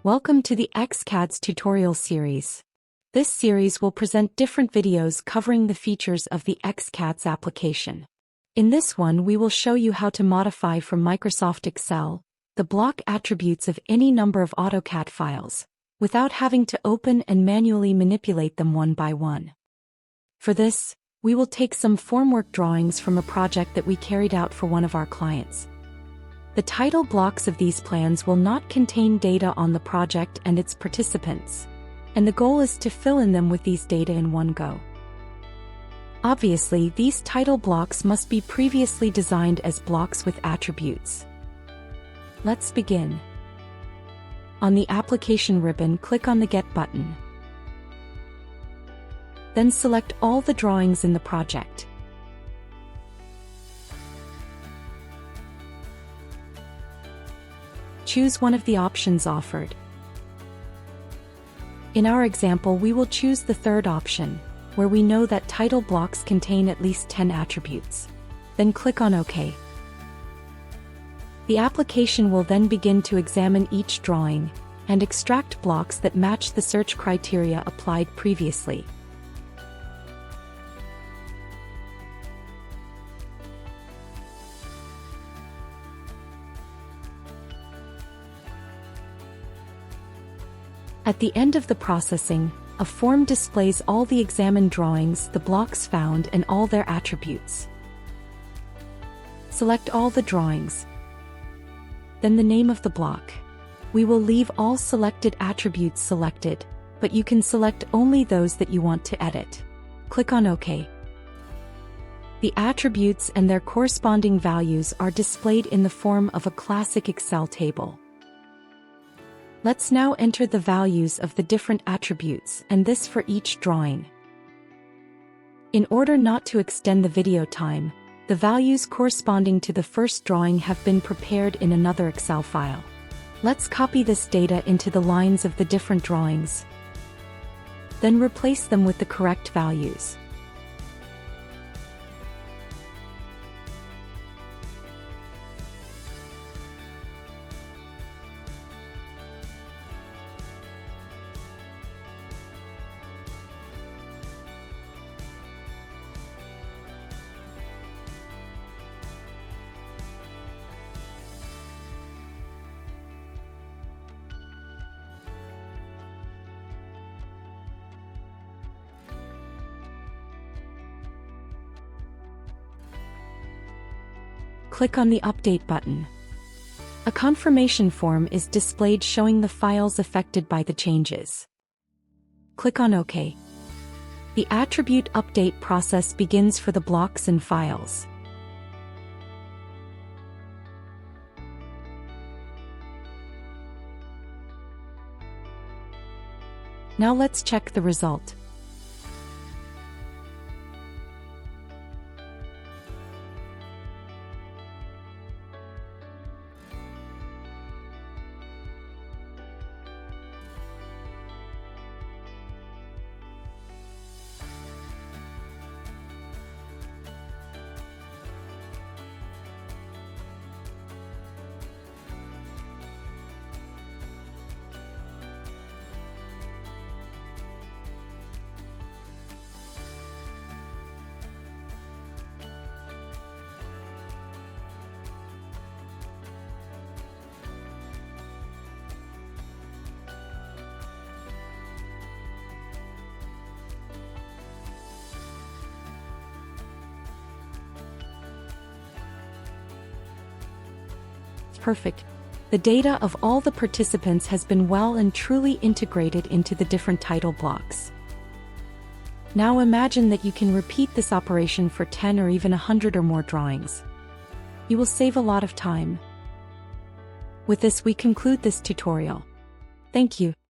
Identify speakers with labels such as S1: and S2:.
S1: Welcome to the Xcads tutorial series. This series will present different videos covering the features of the Xcads application. In this one we will show you how to modify from Microsoft Excel the block attributes of any number of AutoCAD files, without having to open and manually manipulate them one by one. For this, we will take some formwork drawings from a project that we carried out for one of our clients. The title blocks of these plans will not contain data on the project and its participants, and the goal is to fill in them with these data in one go. Obviously, these title blocks must be previously designed as blocks with attributes. Let's begin. On the application ribbon, click on the Get button. Then select all the drawings in the project. Choose one of the options offered. In our example, we will choose the third option, where we know that title blocks contain at least 10 attributes. Then click on OK. The application will then begin to examine each drawing and extract blocks that match the search criteria applied previously. At the end of the processing, a form displays all the examined drawings, the blocks found, and all their attributes. Select all the drawings, then the name of the block. We will leave all selected attributes selected, but you can select only those that you want to edit. Click on OK. The attributes and their corresponding values are displayed in the form of a classic Excel table. Let's now enter the values of the different attributes, and this for each drawing. In order not to extend the video time, the values corresponding to the first drawing have been prepared in another Excel file. Let's copy this data into the lines of the different drawings, then replace them with the correct values. Click on the Update button. A confirmation form is displayed showing the files affected by the changes. Click on OK. The attribute update process begins for the blocks and files. Now let's check the result. Perfect. The data of all the participants has been well and truly integrated into the different title blocks. Now imagine that you can repeat this operation for 10 or even 100 or more drawings. You will save a lot of time. With this, we conclude this tutorial. Thank you.